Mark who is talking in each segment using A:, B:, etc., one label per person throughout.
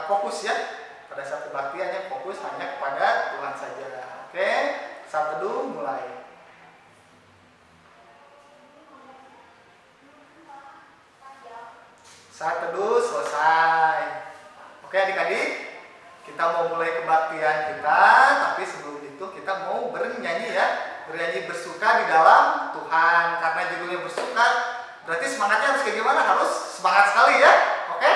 A: fokus ya. Pada saat kebaktiannya fokus hanya kepada Tuhan saja. Oke, saat teduh mulai. Saat teduh selesai. Oke adik-adik, kita mau mulai kebaktian kita, tapi sebelum itu kita mau bernyanyi ya. Bernyanyi bersuka di dalam Tuhan. Karena judulnya bersuka, berarti semangatnya harus kayak gimana? Harus semangat sekali ya. Oke?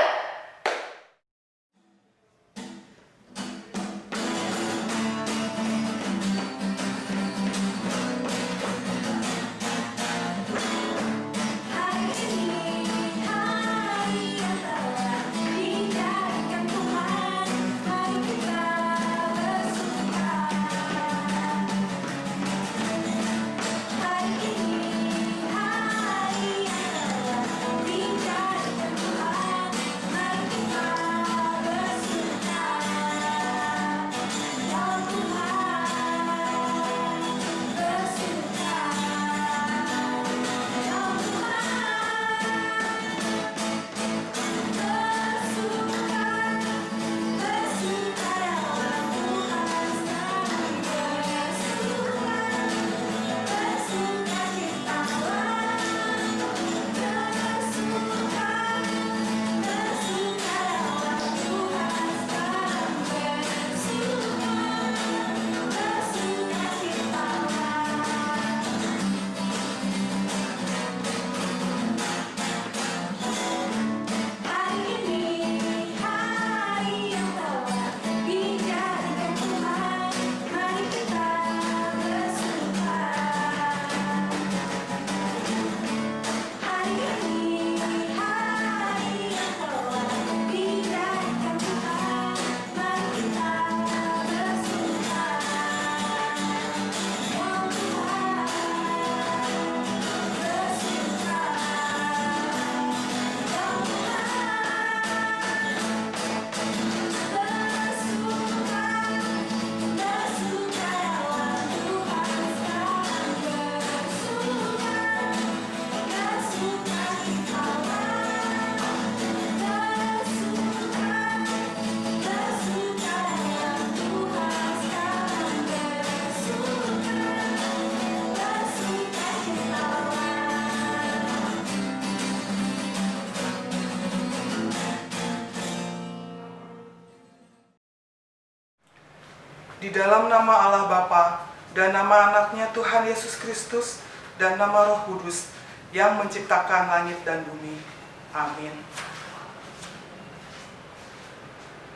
B: Di dalam nama Allah Bapa dan nama anaknya Tuhan Yesus Kristus dan nama Roh Kudus yang menciptakan langit dan bumi. Amin.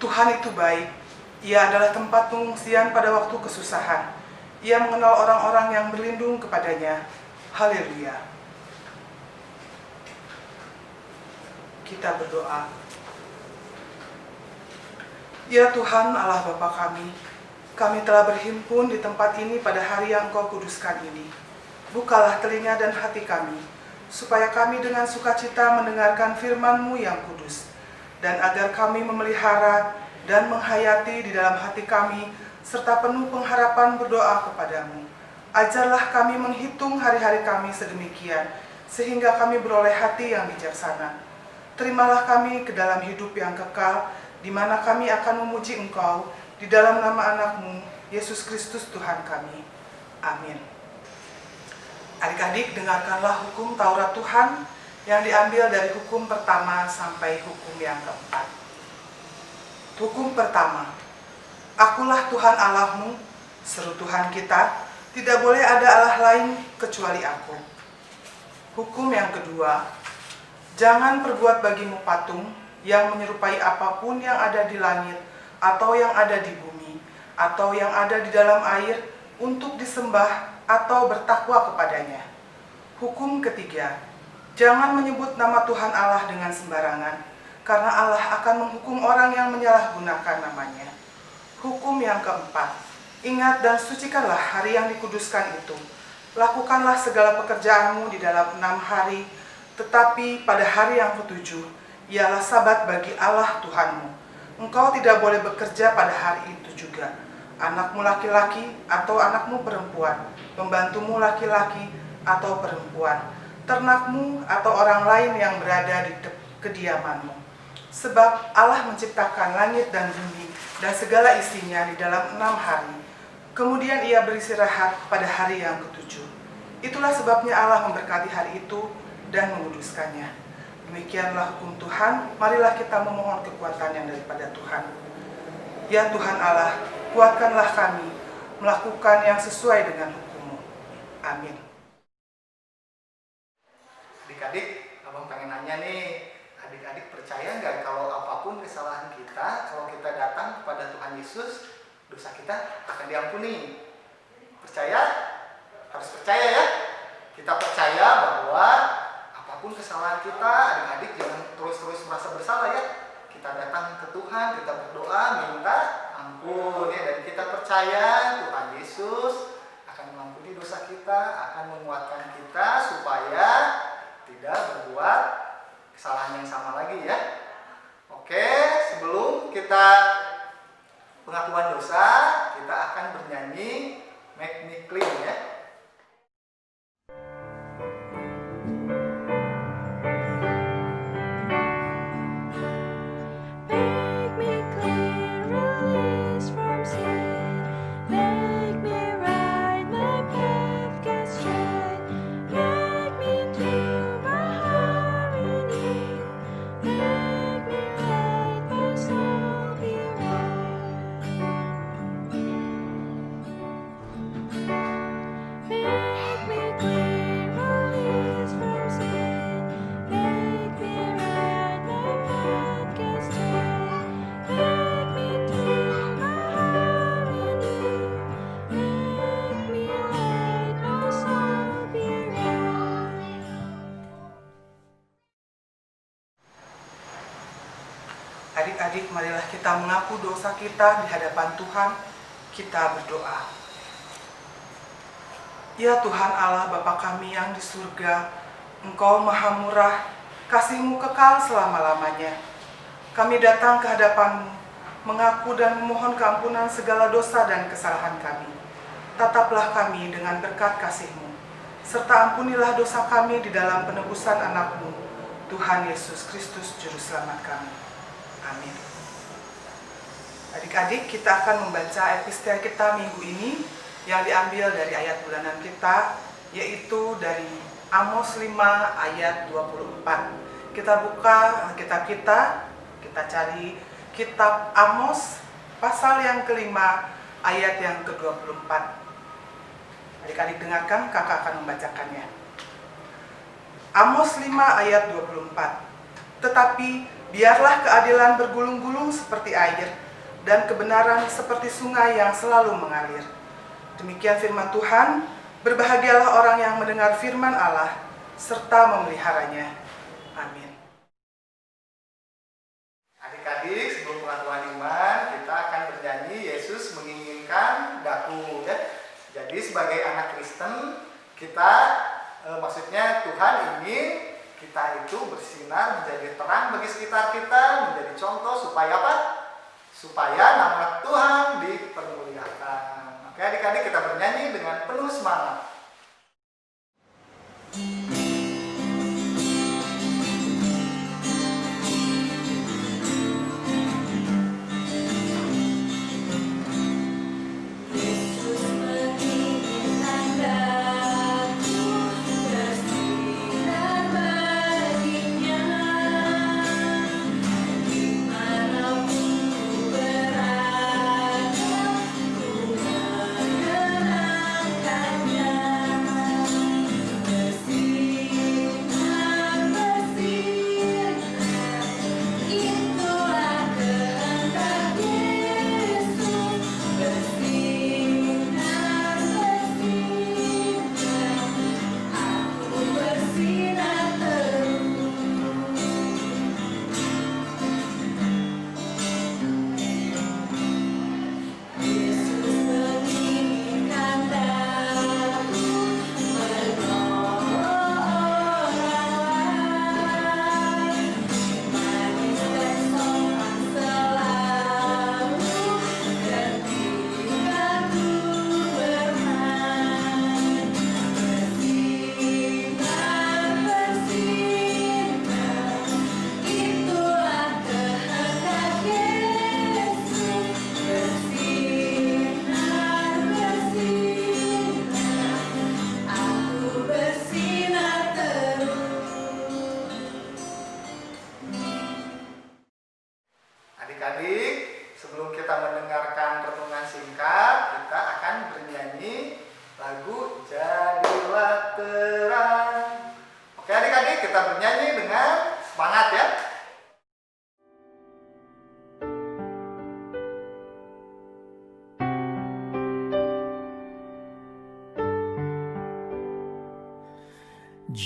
B: Tuhan itu baik. Ia adalah tempat pengungsian pada waktu kesusahan. Ia mengenal orang-orang yang berlindung kepadanya. Haleluya. Kita berdoa. Ya Tuhan Allah Bapa kami telah berhimpun di tempat ini pada hari yang Engkau kuduskan ini. Bukalah telinga dan hati kami, supaya kami dengan sukacita mendengarkan firman-Mu yang kudus, dan agar kami memelihara dan menghayati di dalam hati kami, serta penuh pengharapan berdoa kepadamu. Ajarlah kami menghitung hari-hari kami sedemikian, sehingga kami beroleh hati yang bijaksana. Terimalah kami ke dalam hidup yang kekal, di mana kami akan memuji Engkau, di dalam nama anak-Mu, Yesus Kristus Tuhan kami. Amin. Adik-adik, dengarkanlah hukum Taurat Tuhan yang diambil dari hukum pertama sampai hukum yang keempat. Hukum pertama, Akulah Tuhan Allahmu, seru Tuhan kita, tidak boleh ada Allah lain kecuali Aku. Hukum yang kedua, jangan perbuat bagimu patung yang menyerupai apapun yang ada di langit, atau yang ada di bumi, atau yang ada di dalam air, untuk disembah atau bertakwa kepadanya. Hukum ketiga, jangan menyebut nama Tuhan Allah dengan sembarangan, karena Allah akan menghukum orang yang menyalahgunakan namanya. Hukum yang keempat, ingat dan sucikanlah hari yang dikuduskan itu. Lakukanlah segala pekerjaanmu di dalam 6 hari, tetapi pada hari yang ketujuh, ialah sabat bagi Allah Tuhanmu. Engkau tidak boleh bekerja pada hari itu juga. Anakmu laki-laki atau anakmu perempuan, pembantumu laki-laki atau perempuan, ternakmu atau orang lain yang berada di kediamanmu. Sebab Allah menciptakan langit dan bumi dan segala isinya di dalam 6 hari. Kemudian ia beristirahat pada hari yang ketujuh. Itulah sebabnya Allah memberkati hari itu dan menguduskannya. Demikianlah hukum Tuhan, marilah kita memohon kekuatan yang daripada Tuhan. Ya Tuhan Allah, kuatkanlah kami melakukan yang sesuai dengan hukum-Mu. Amin.
A: Adik-adik, abang pengen nanya nih, adik-adik percaya nggak kalau apapun kesalahan kita, kalau kita datang kepada Tuhan Yesus, dosa kita akan diampuni? Percaya? Harus percaya ya. Kita percaya bahwa apapun kesalahan kita, adik-adik jangan terus-terus merasa bersalah ya. Kita datang ke Tuhan, kita berdoa, minta ampun ya, dan kita percaya Tuhan Yesus akan mengampuni dosa kita, akan menguatkan kita supaya tidak berbuat kesalahan yang sama lagi ya. Oke, sebelum kita pengakuan dosa, kita akan bernyanyi Make Me Clean ya.
B: Adik-adik, marilah kita mengaku dosa kita di hadapan Tuhan. Kita berdoa. Ya Tuhan Allah Bapa kami yang di surga, Engkau maha murah, kasih-Mu kekal selama-lamanya. Kami datang ke hadapan-Mu, mengaku dan memohon keampunan segala dosa dan kesalahan kami. Tataplah kami dengan berkat kasih-Mu, serta ampunilah dosa kami di dalam penebusan anak-Mu, Tuhan Yesus Kristus Juru Selamat kami. Amin. Adik-adik, kita akan membaca epistel kita minggu ini yang diambil dari ayat bulanan kita, yaitu dari Amos 5 ayat 24. Kita buka Alkitab kita cari kitab Amos pasal yang kelima ayat yang ke-24. Adik-adik dengarkan, kakak akan membacakannya. Amos 5 ayat 24. Tetapi biarlah keadilan bergulung-gulung seperti air, dan kebenaran seperti sungai yang selalu mengalir. Demikian firman Tuhan, berbahagialah orang yang mendengar firman Allah, serta memeliharanya. Amin.
A: Adik-adik, sebelum pengakuan iman, kita akan bernyanyi Yesus menginginkan daku ya. Jadi sebagai anak Kristen, kita maksudnya Tuhan ingin kita itu bersinar menjadi terang bagi sekitar kita, menjadi contoh supaya apa? Supaya nama Tuhan dipermuliakan. Oke adik-adik, kita bernyanyi dengan penuh semangat.
C: Thank you.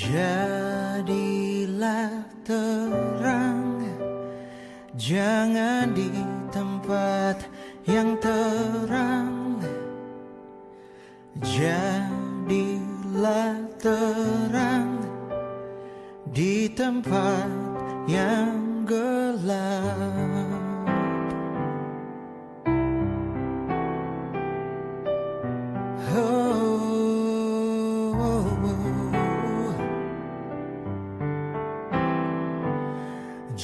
C: Jadilah terang, jangan di tempat yang terang. Jadilah terang di tempat yang gelap.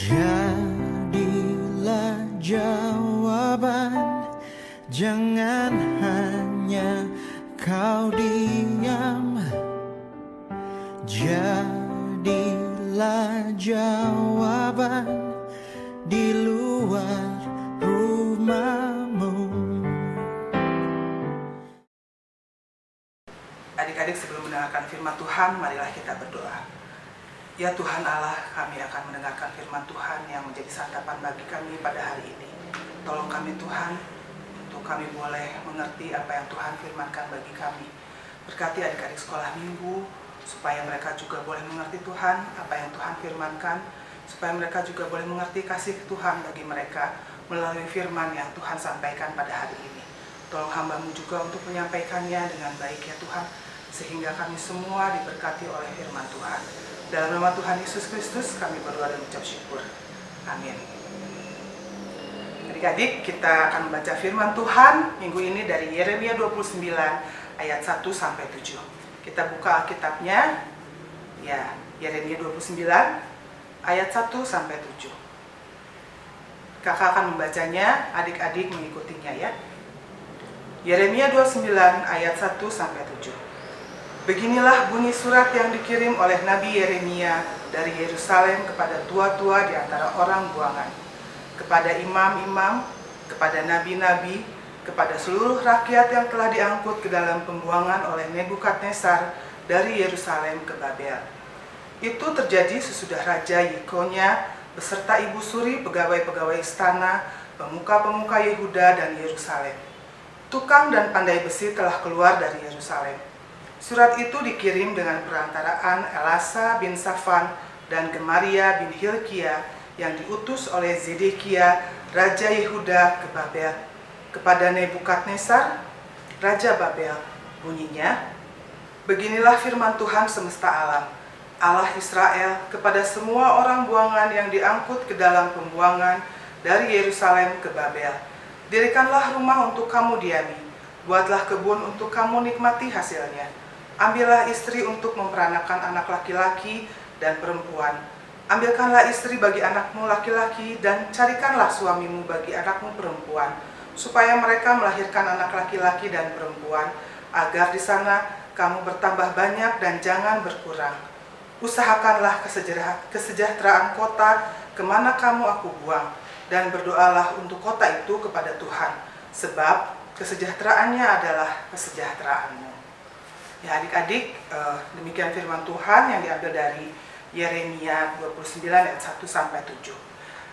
C: Jadilah jawaban, jangan hanya kau diam. Jadilah jawaban di luar rumahmu.
B: Adik-adik, sebelum mendengarkan firman Tuhan, marilah kita berdoa. Ya Tuhan Allah, kami akan mendengarkan firman Tuhan yang menjadi santapan bagi kami pada hari ini. Tolong kami Tuhan, untuk kami boleh mengerti apa yang Tuhan firmankan bagi kami. Berkati adik-adik sekolah minggu, supaya mereka juga boleh mengerti Tuhan, apa yang Tuhan firmankan, supaya mereka juga boleh mengerti kasih Tuhan bagi mereka melalui firman yang Tuhan sampaikan pada hari ini. Tolong hamba-Mu juga untuk menyampaikannya dengan baik ya Tuhan, sehingga kami semua diberkati oleh firman Tuhan. Dalam nama Tuhan Yesus Kristus kami berdoa dan mengucap syukur. Amin. Adik-adik, kita akan membaca firman Tuhan minggu ini dari Yeremia 29 ayat 1 sampai 7. Kita buka Alkitabnya, ya, Yeremia 29 ayat 1 sampai 7. Kakak akan membacanya, adik-adik mengikutinya ya. Yeremia 29 ayat 1 sampai 7. Beginilah bunyi surat yang dikirim oleh Nabi Yeremia dari Yerusalem kepada tua-tua di antara orang buangan, kepada imam-imam, kepada nabi-nabi, kepada seluruh rakyat yang telah diangkut ke dalam pembuangan oleh Nebukadnezar dari Yerusalem ke Babel. Itu terjadi sesudah Raja Yekonia beserta ibu suri, pegawai-pegawai istana, pemuka-pemuka Yehuda dan Yerusalem. Tukang dan pandai besi telah keluar dari Yerusalem. Surat itu dikirim dengan perantaraan Elasa bin Safan dan Gemaria bin Hilkia yang diutus oleh Zedekia, Raja Yehuda ke Babel, kepada Nebukadnezar, Raja Babel. Bunyinya, beginilah firman Tuhan semesta alam, Allah Israel, kepada semua orang buangan yang diangkut ke dalam pembuangan dari Yerusalem ke Babel. Dirikanlah rumah untuk kamu diami, buatlah kebun untuk kamu nikmati hasilnya. Ambillah istri untuk memperanakan anak laki-laki dan perempuan. Ambilkanlah istri bagi anakmu laki-laki dan carikanlah suamimu bagi anakmu perempuan, supaya mereka melahirkan anak laki-laki dan perempuan, agar di sana kamu bertambah banyak dan jangan berkurang. Usahakanlah kesejahteraan kota kemana kamu aku buang, dan berdoalah untuk kota itu kepada Tuhan, sebab kesejahteraannya adalah kesejahteraanmu. Ya adik-adik, demikian firman Tuhan yang diambil dari Yeremia 29 ayat 1 sampai 7.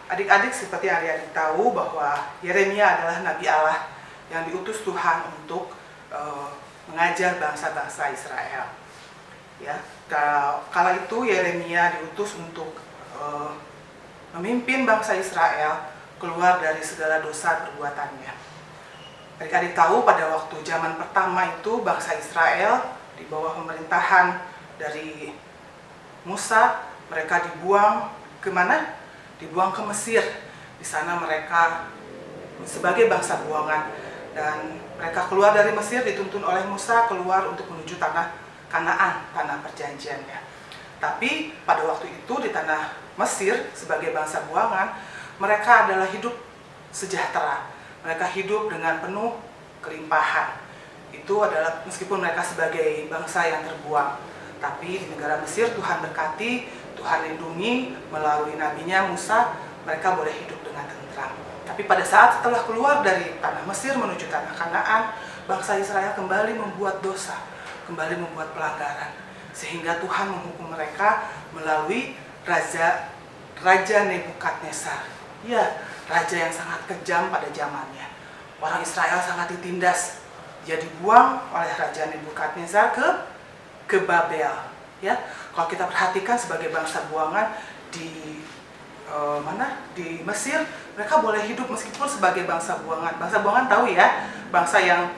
B: Adik-adik, seperti yang adik-adik tahu bahwa Yeremia adalah Nabi Allah yang diutus Tuhan untuk mengajar bangsa-bangsa Israel. Ya, kala itu Yeremia diutus untuk memimpin bangsa Israel keluar dari segala dosa perbuatannya. Adik-adik tahu pada waktu zaman pertama itu bangsa Israel di bawah pemerintahan dari Musa, mereka dibuang ke mana? Dibuang ke Mesir. Di sana mereka sebagai bangsa buangan, dan mereka keluar dari Mesir dituntun oleh Musa keluar untuk menuju tanah Kanaan, tanah perjanjiannya. Tapi pada waktu itu di tanah Mesir sebagai bangsa buangan, mereka adalah hidup sejahtera. Mereka hidup dengan penuh kelimpahan. Itu adalah meskipun mereka sebagai bangsa yang terbuang, tapi di negara Mesir Tuhan berkati, Tuhan lindungi melalui nabinya Musa, mereka boleh hidup dengan tentram. Tapi pada saat setelah keluar dari tanah Mesir menuju tanah Kanaan, bangsa Israel kembali membuat dosa, kembali membuat pelanggaran, sehingga Tuhan menghukum mereka melalui Raja Nebukadnezar. Ya, raja yang sangat kejam pada zamannya. Orang Israel sangat ditindas. Dia dibuang oleh Raja Nebukadnezar ke Babel. Ya, Kalau kita perhatikan sebagai bangsa buangan di di Mesir, mereka boleh hidup meskipun sebagai bangsa buangan. Bangsa buangan tahu ya, bangsa yang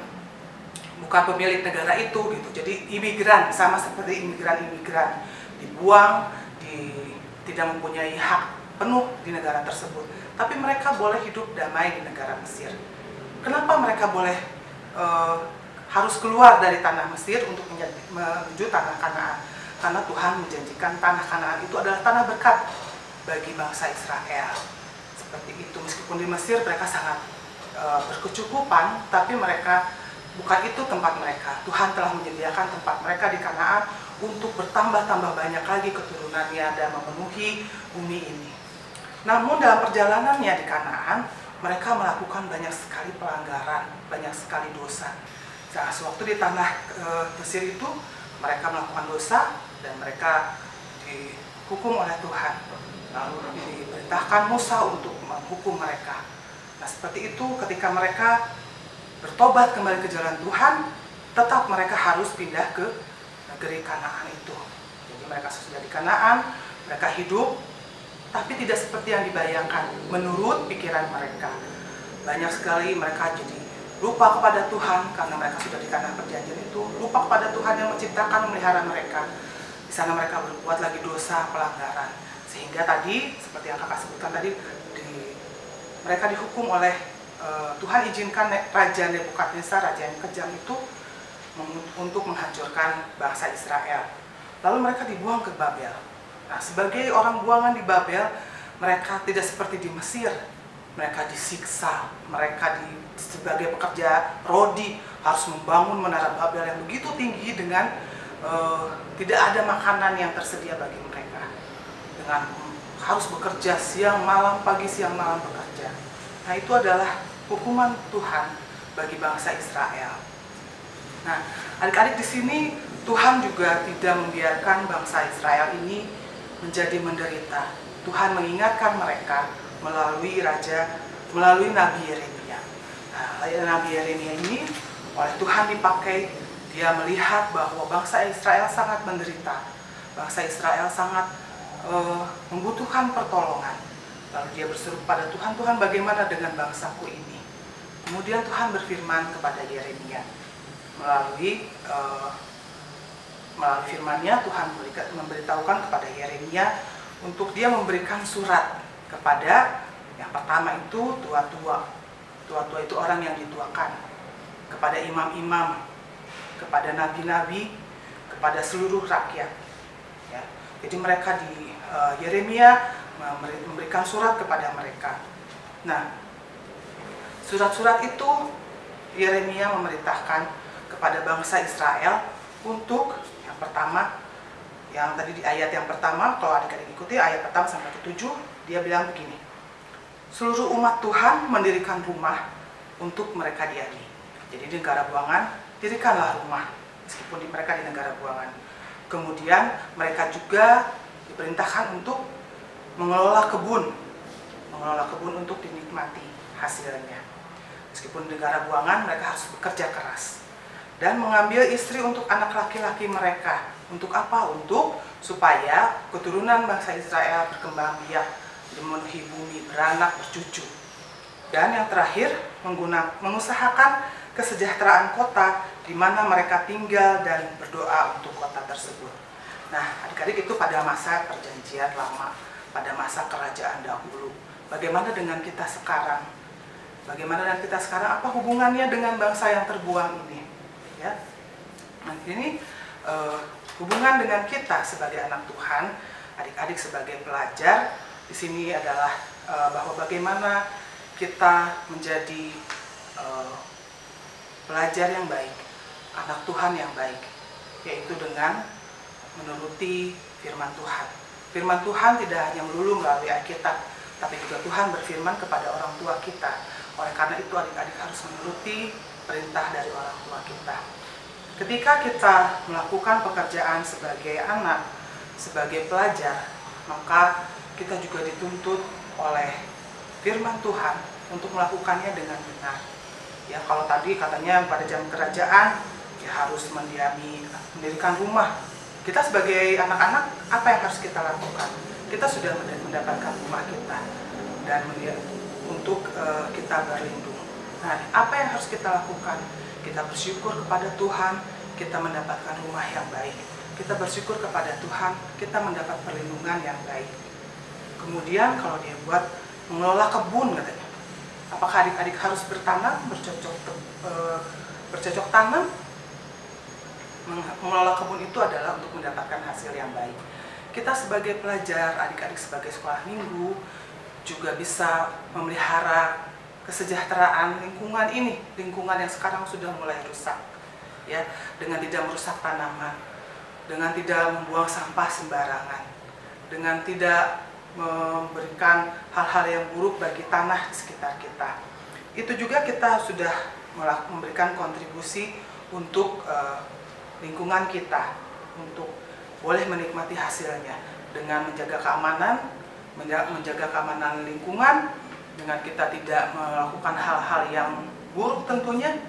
B: bukan pemilik negara itu gitu. Jadi imigran, sama seperti imigran-imigran, dibuang, tidak mempunyai hak penuh di negara tersebut. Tapi mereka boleh hidup damai di negara Mesir. Kenapa mereka boleh harus keluar dari tanah Mesir untuk menuju tanah Kanaan? Karena Tuhan menjanjikan tanah Kanaan itu adalah tanah berkat bagi bangsa Israel. Seperti itu, meskipun di Mesir mereka sangat berkecukupan, tapi mereka bukan itu tempat mereka. Tuhan telah menyediakan tempat mereka di Kanaan untuk bertambah-tambah banyak lagi keturunannya dan memenuhi bumi ini. Namun dalam perjalanannya di Kanaan, mereka melakukan banyak sekali pelanggaran, banyak sekali dosa. Nah, sewaktu di tanah Mesir itu, mereka melakukan dosa dan mereka dihukum oleh Tuhan. Lalu diperintahkan Musa untuk menghukum mereka. Nah, seperti itu ketika mereka bertobat kembali ke jalan Tuhan, tetap mereka harus pindah ke negeri Kanaan itu. Jadi mereka sudah di Kanaan, mereka hidup, tapi tidak seperti yang dibayangkan menurut pikiran mereka. Banyak sekali mereka jadi lupa kepada Tuhan karena mereka sudah di tanah perjanjian itu, lupa kepada Tuhan yang menciptakan, memelihara mereka. Di sana mereka berbuat lagi dosa, pelanggaran. Sehingga tadi, seperti yang kakak sebutkan tadi, mereka dihukum oleh Tuhan izinkan Raja Nebukadnezar, raja yang kejam itu, untuk menghancurkan bangsa Israel. Lalu mereka dibuang ke Babel. Nah, sebagai orang buangan di Babel, mereka tidak seperti di Mesir. Mereka disiksa, mereka sebagai pekerja rodi harus membangun menara Babel yang begitu tinggi dengan tidak ada makanan yang tersedia bagi mereka. Dengan harus bekerja siang malam, pagi siang malam bekerja. Nah, itu adalah hukuman Tuhan bagi bangsa Israel. Nah, adik-adik di sini Tuhan juga tidak membiarkan bangsa Israel ini menjadi menderita. Tuhan mengingatkan mereka melalui Nabi Yeremia. Nah, Nabi Yeremia ini oleh Tuhan dipakai, dia melihat bahwa bangsa Israel sangat menderita. Bangsa Israel sangat membutuhkan pertolongan. Lalu dia berseru pada Tuhan, Tuhan bagaimana dengan bangsaku ini? Kemudian Tuhan berfirman kepada Yeremia. Melalui firman-Nya Tuhan memberitahukan kepada Yeremia untuk dia memberikan surat kepada yang pertama itu tua-tua. Tua-tua itu orang yang dituakan, kepada imam-imam, kepada nabi-nabi, kepada seluruh rakyat. Ya. Jadi mereka Yeremia memberikan surat kepada mereka. Nah, surat-surat itu Yeremia memerintahkan kepada bangsa Israel untuk yang pertama, yang tadi di ayat yang pertama, kalau adik-adik ikuti ayat pertama sampai ke-7, dia bilang begini. Seluruh umat Tuhan mendirikan rumah untuk mereka diami. Jadi di negara buangan, dirikanlah rumah meskipun mereka di negara buangan. Kemudian mereka juga diperintahkan untuk mengelola kebun untuk dinikmati hasilnya. Meskipun di negara buangan, mereka harus bekerja keras dan mengambil istri untuk anak laki-laki mereka. Untuk apa? Untuk supaya keturunan bangsa Israel berkembang biak, memenuhi bumi, beranak, bercucu. Dan yang terakhir, mengusahakan kesejahteraan kota di mana mereka tinggal dan berdoa untuk kota tersebut. Nah, adik-adik, itu pada masa perjanjian lama, pada masa kerajaan dahulu. Bagaimana dengan kita sekarang? Bagaimana dengan kita sekarang? Apa hubungannya dengan bangsa yang terbuang ini? Ya. Nah, ini hubungan dengan kita sebagai anak Tuhan, adik-adik sebagai pelajar, di sini adalah bahwa bagaimana kita menjadi pelajar yang baik, anak Tuhan yang baik, yaitu dengan menuruti firman Tuhan. Firman Tuhan tidak hanya melulu melalui Alkitab, tapi juga Tuhan berfirman kepada orang tua kita. Oleh karena itu adik-adik harus menuruti perintah dari orang tua kita. Ketika kita melakukan pekerjaan sebagai anak, sebagai pelajar, maka kita juga dituntut oleh firman Tuhan untuk melakukannya dengan benar. Ya, kalau tadi katanya pada zaman kerajaan ya harus mendirikan rumah Kita sebagai anak-anak, apa yang harus kita lakukan? Kita sudah mendapatkan rumah kita dan untuk kita berlindung. Nah, apa yang harus kita lakukan? Kita bersyukur kepada Tuhan, kita mendapatkan rumah yang baik. Kita bersyukur kepada Tuhan, kita mendapat perlindungan yang baik. Kemudian kalau dia buat mengelola kebun katanya, apakah adik-adik harus bertanam, bercocok tanam? Mengelola kebun itu adalah untuk mendapatkan hasil yang baik. Kita sebagai pelajar, adik-adik sebagai sekolah minggu juga bisa memelihara kesejahteraan lingkungan ini, lingkungan yang sekarang sudah mulai rusak, ya, dengan tidak merusak tanaman, dengan tidak membuang sampah sembarangan, dengan tidak memberikan hal-hal yang buruk bagi tanah di sekitar kita. Itu juga kita sudah memberikan kontribusi untuk lingkungan kita, untuk boleh menikmati hasilnya dengan menjaga keamanan lingkungan, dengan kita tidak melakukan hal-hal yang buruk tentunya.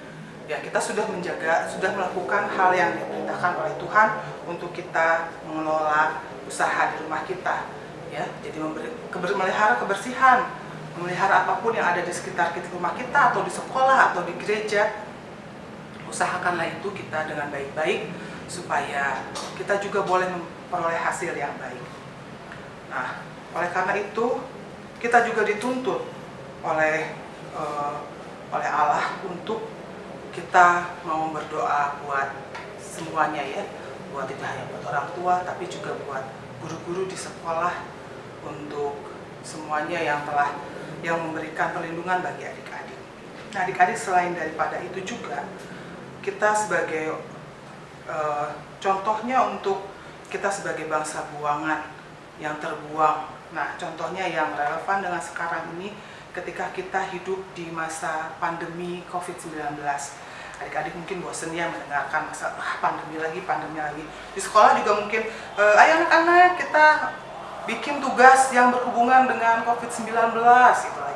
B: Ya, kita sudah melakukan hal yang diperintahkan oleh Tuhan untuk kita mengelola usaha di rumah kita, ya. Jadi memelihara kebersihan, memelihara apapun yang ada di sekitar rumah kita atau di sekolah atau di gereja. Usahakanlah itu kita dengan baik-baik supaya kita juga boleh memperoleh hasil yang baik. Nah, oleh karena itu kita juga dituntut oleh Allah untuk kita mau berdoa buat semuanya, ya, buat tidak hanya buat orang tua tapi juga buat guru-guru di sekolah, untuk semuanya yang memberikan perlindungan bagi adik-adik. Nah, adik-adik selain daripada itu juga kita sebagai contohnya untuk kita sebagai bangsa buangan yang terbuang. Nah, contohnya yang relevan dengan sekarang ini ketika kita hidup di masa pandemi COVID-19. Adik-adik mungkin bosen ya mendengarkan masalah pandemi lagi. Di sekolah juga mungkin, ayo anak-anak kita bikin tugas yang berhubungan dengan COVID-19,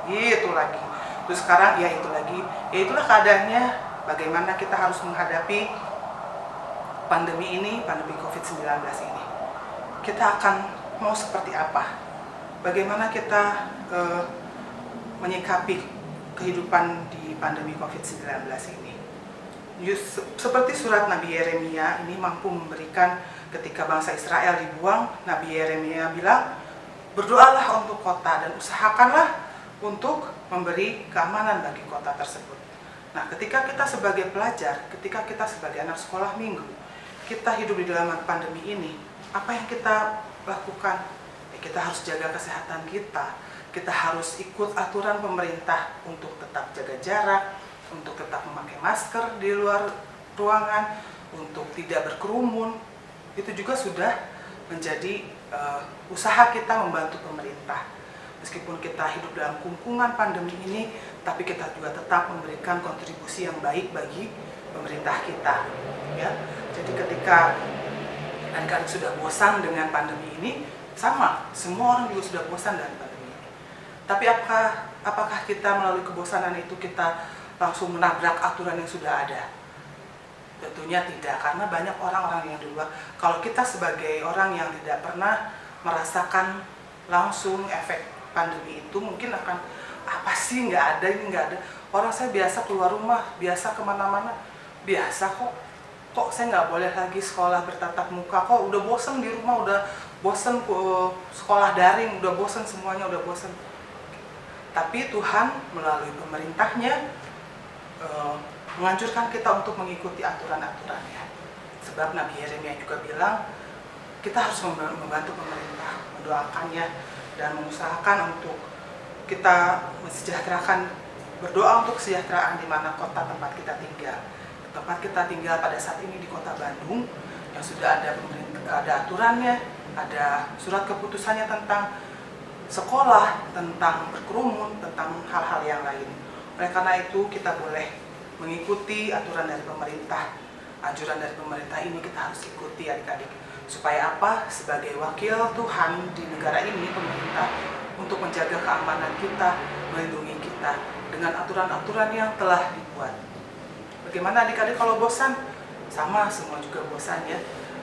B: itu lagi. Terus sekarang ya itu lagi, ya itulah keadaannya. Bagaimana kita harus menghadapi pandemi COVID-19 ini. Kita akan mau seperti apa? Bagaimana kita menyikapi kehidupan di pandemi COVID-19 ini? Seperti surat Nabi Yeremia ini mampu memberikan ketika bangsa Israel dibuang, Nabi Yeremia bilang, berdoalah untuk kota dan usahakanlah untuk memberi keamanan bagi kota tersebut. Nah, ketika kita sebagai pelajar, ketika kita sebagai anak sekolah minggu, kita hidup di dalam pandemi ini, apa yang kita lakukan? Ya, kita harus jaga kesehatan kita harus ikut aturan pemerintah untuk tetap jaga jarak, untuk tetap memakai masker di luar ruangan, untuk tidak berkerumun. Itu juga sudah menjadi usaha kita membantu pemerintah. Meskipun kita hidup dalam kungkungan pandemi ini, tapi kita juga tetap memberikan kontribusi yang baik bagi pemerintah kita, ya. Jadi ketika adik-adik sudah bosan dengan pandemi ini, sama, semua orang juga sudah bosan dengan pandemi ini. Tapi apakah kita melalui kebosanan itu kita langsung menabrak aturan yang sudah ada? Tentunya tidak, karena banyak orang-orang yang di luar. Kalau kita sebagai orang yang tidak pernah merasakan langsung efek pandemi itu, mungkin akan apa sih, nggak ada. Orang saya biasa keluar rumah, biasa kemana-mana, biasa kok saya nggak boleh lagi sekolah bertatap muka, kok udah bosen di rumah, udah bosen sekolah daring, udah bosen semuanya, udah bosen. Tapi Tuhan melalui pemerintahnya menganjurkan kita untuk mengikuti aturan-aturannya. Sebab Nabi Yeremia juga bilang kita harus membantu pemerintah, mendoakannya, dan mengusahakan untuk kita mensejahterakan, berdoa untuk kesejahteraan di mana kota tempat kita tinggal. Tempat kita tinggal pada saat ini di kota Bandung yang sudah ada aturannya, ada surat keputusannya tentang sekolah, tentang berkerumun, tentang hal-hal yang lain. Oleh karena itu kita boleh mengikuti aturan dari pemerintah. Anjuran dari pemerintah ini kita harus ikuti, adik-adik. Supaya apa? Sebagai wakil Tuhan di negara ini, pemerintah, untuk menjaga keamanan kita, melindungi kita dengan aturan-aturan yang telah dibuat. Bagaimana adik-adik kalau bosan? Sama, semua juga bosan, ya.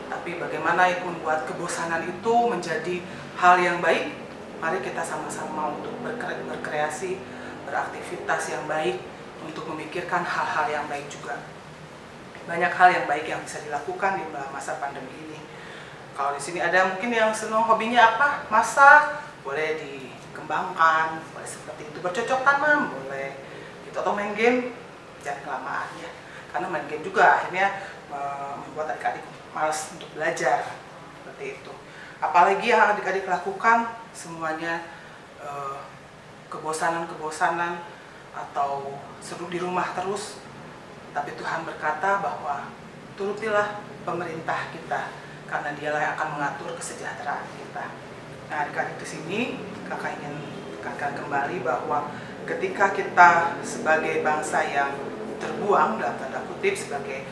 B: Tapi bagaimana membuat kebosanan itu menjadi hal yang baik? Mari kita sama-sama untuk berkreasi, beraktivitas yang baik, untuk memikirkan hal-hal yang baik juga. Banyak hal yang baik yang bisa dilakukan di masa pandemi ini. Kalau di sini ada mungkin yang senang hobinya apa? Masak, boleh dikembangkan, boleh seperti itu. Bercocok tanam, boleh. Gitu, atau main game, jangan kelamaan ya. Karena main game juga akhirnya membuat adik-adik malas untuk belajar, seperti itu. Apalagi yang adik-adik lakukan semuanya kebosanan atau seru di rumah terus. Tapi Tuhan berkata bahwa turutilah pemerintah kita, karena dialah yang akan mengatur kesejahteraan kita. Nah, adik-adik di sini kakak ingin tekankan kembali bahwa ketika kita sebagai bangsa yang terbuang dalam tanda kutip sebagai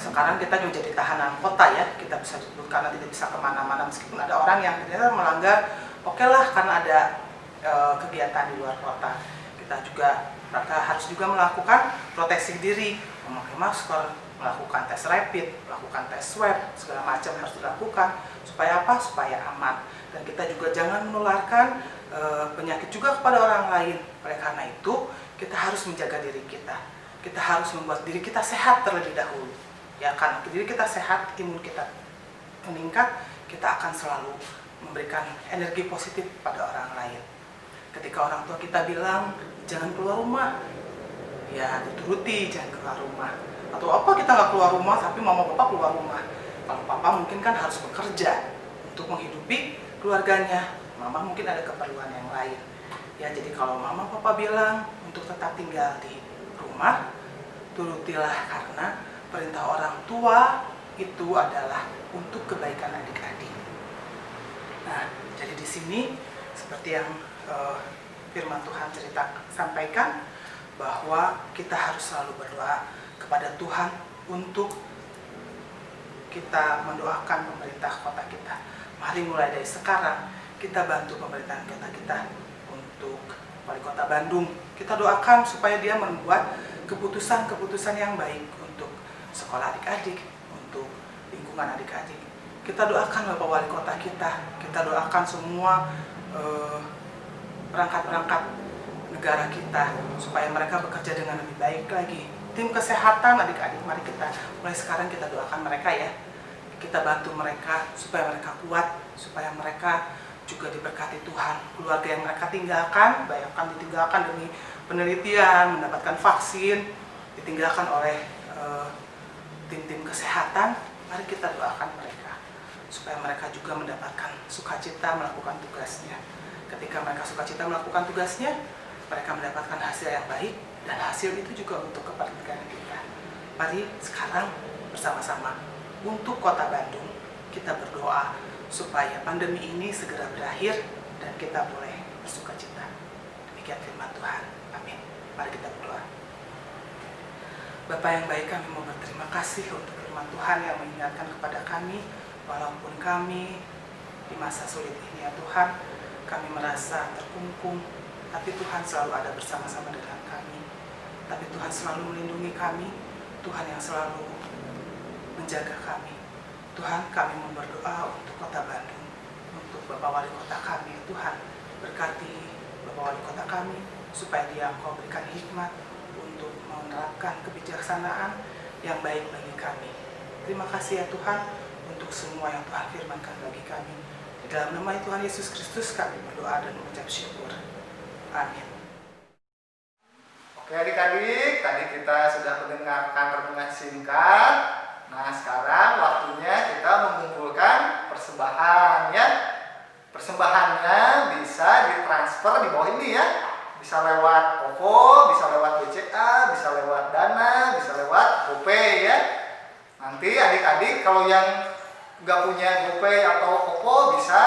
B: sekarang kita juga jadi tahanan kota ya, kita bisa sebut karena tidak bisa kemana-mana meskipun ada orang yang ternyata melanggar, oke lah karena ada kegiatan di luar kota. Kita juga harus juga melakukan proteksi diri, memakai masker, melakukan tes rapid, melakukan tes swab, segala macam harus dilakukan supaya apa? Supaya aman. Dan kita juga jangan menularkan penyakit juga kepada orang lain. Oleh karena itu kita harus menjaga diri kita. Kita harus membuat diri kita sehat terlebih dahulu. Ya, karena diri kita sehat, imun kita meningkat, kita akan selalu memberikan energi positif pada orang lain. Ketika orang tua kita bilang jangan keluar rumah, ya dituruti, jangan keluar rumah. Atau apa kita nggak keluar rumah tapi mama papa keluar rumah. Kalau papa mungkin kan harus bekerja untuk menghidupi keluarganya, mama mungkin ada keperluan yang lain. Ya, jadi kalau mama papa bilang untuk tetap tinggal di rumah, turutilah, karena perintah orang tua itu adalah untuk kebaikan adik-adik. Nah, jadi di sini seperti yang firman Tuhan sampaikan bahwa kita harus selalu berdoa kepada Tuhan untuk kita mendoakan pemerintah kota kita. Mari mulai dari sekarang kita bantu pemerintahan kota kita. Untuk Wali Kota Bandung, kita doakan supaya dia membuat keputusan-keputusan yang baik untuk sekolah adik-adik, untuk lingkungan adik-adik. Kita doakan Bapak Wali Kota kita doakan semua perangkat-perangkat negara kita supaya mereka bekerja dengan lebih baik lagi. Tim kesehatan adik-adik, mari kita mulai sekarang kita doakan mereka ya. Kita bantu mereka supaya mereka kuat, supaya mereka juga diberkati Tuhan. Keluarga yang mereka tinggalkan, bayangkan ditinggalkan demi penelitian, mendapatkan vaksin, ditinggalkan oleh tim-tim kesehatan. Mari kita doakan mereka supaya mereka juga mendapatkan sukacita melakukan tugasnya. Ketika mereka sukacita melakukan tugasnya, mereka mendapatkan hasil yang baik, dan hasil itu juga untuk kepentingan kita. Mari sekarang bersama-sama untuk Kota Bandung kita berdoa supaya pandemi ini segera berakhir dan kita boleh bersukacita. Demikian firman Tuhan. Amin. Mari kita berdoa. Bapa yang baik, kami mau berterima kasih untuk firman Tuhan yang mengingatkan kepada kami, walaupun kami di masa sulit ini ya Tuhan, kami merasa terkungkung, tapi Tuhan selalu ada bersama-sama dengan kami. Tapi Tuhan selalu melindungi kami, Tuhan yang selalu menjaga kami. Tuhan, kami mau berdoa untuk Kota Bandung, untuk Bapak Wali Kota kami, Tuhan, berkati Bapak Wali Kota kami, supaya dia Engkau berikan hikmat untuk menerapkan kebijaksanaan yang baik bagi kami. Terima kasih ya Tuhan, untuk semua yang Tuhan firmankan bagi kami. Di dalam nama Tuhan Yesus Kristus kami berdoa dan mengucap syukur. Amin.
A: Oke adik-adik, tadi kita sudah mendengarkan renungan singkat. Nah, sekarang waktunya kita mengumpulkan persembahan ya. Persembahannya bisa ditransfer di bawah ini ya. Bisa lewat OVO, bisa lewat BCA, bisa lewat Dana, bisa lewat GoPay ya. Nanti adik-adik kalau yang nggak punya GoPay atau OVO bisa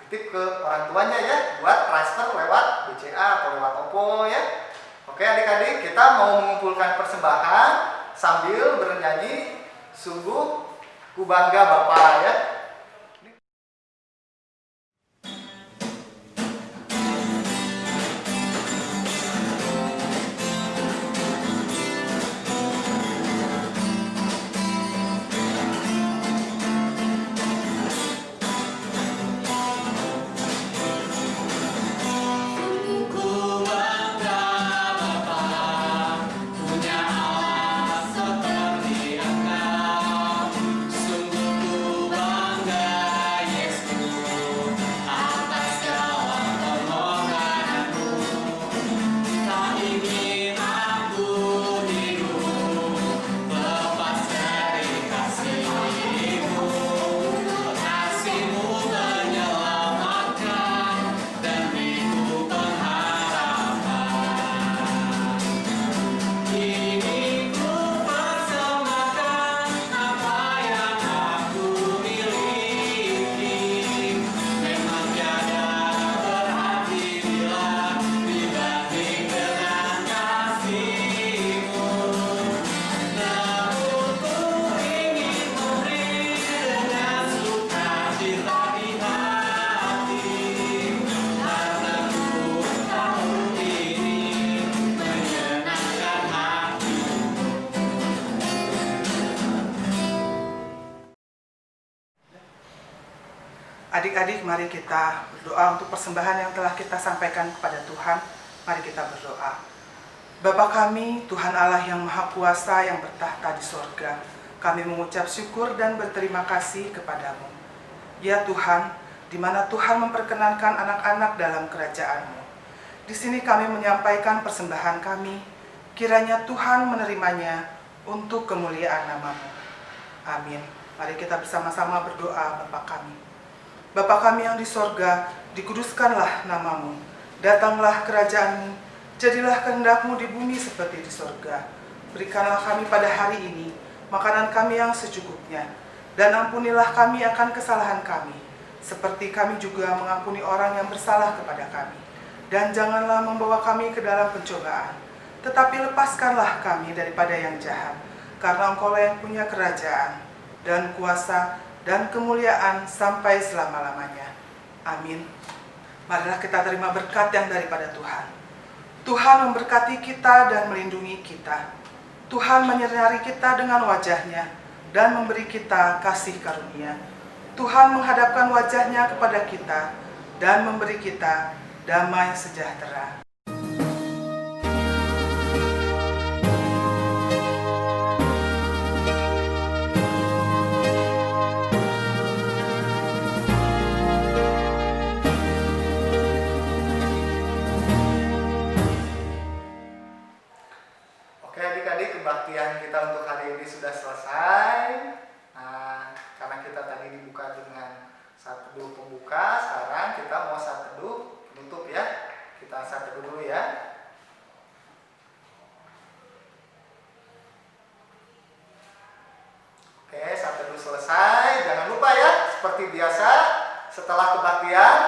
A: titip ke orang tuanya ya, buat transfer lewat BCA atau lewat OVO ya. Oke adik-adik, kita mau mengumpulkan persembahan sambil bernyanyi Sungguh Ku Bangga Bapa ya.
B: Adik-adik, mari kita berdoa untuk persembahan yang telah kita sampaikan kepada Tuhan. Mari kita berdoa. Bapa kami, Tuhan Allah yang Maha Kuasa yang bertahta di sorga, kami mengucap syukur dan berterima kasih kepadamu. Ya Tuhan, di mana Tuhan memperkenankan anak-anak dalam kerajaan-Mu. Di sini kami menyampaikan persembahan kami, kiranya Tuhan menerimanya untuk kemuliaan nama-Mu. Amin. Mari kita bersama-sama berdoa. Bapa kami. Bapa kami yang di sorga, dikuduskanlah nama-Mu. Datanglah kerajaan-Mu, jadilah kehendak-Mu di bumi seperti di sorga. Berikanlah kami pada hari ini makanan kami yang secukupnya, dan ampunilah kami akan kesalahan kami, seperti kami juga mengampuni orang yang bersalah kepada kami. Dan janganlah membawa kami ke dalam pencobaan, tetapi lepaskanlah kami daripada yang jahat, karena Engkau yang punya kerajaan, dan kuasa, dan kemuliaan sampai selama-lamanya. Amin. Marilah kita terima berkat yang daripada Tuhan. Tuhan memberkati kita dan melindungi kita. Tuhan menyinari kita dengan wajah-Nya dan memberi kita kasih karunia. Tuhan menghadapkan wajah-Nya kepada kita dan memberi kita damai sejahtera.
A: Oke adik-adik, kebaktian kita untuk hari ini sudah selesai. Nah, karena kita tadi dibuka dengan saat teduh pembuka, sekarang kita mau saat teduh penutup ya. Kita saat teduh dulu ya. Oke, saat teduh selesai. Jangan lupa ya, seperti biasa setelah kebaktian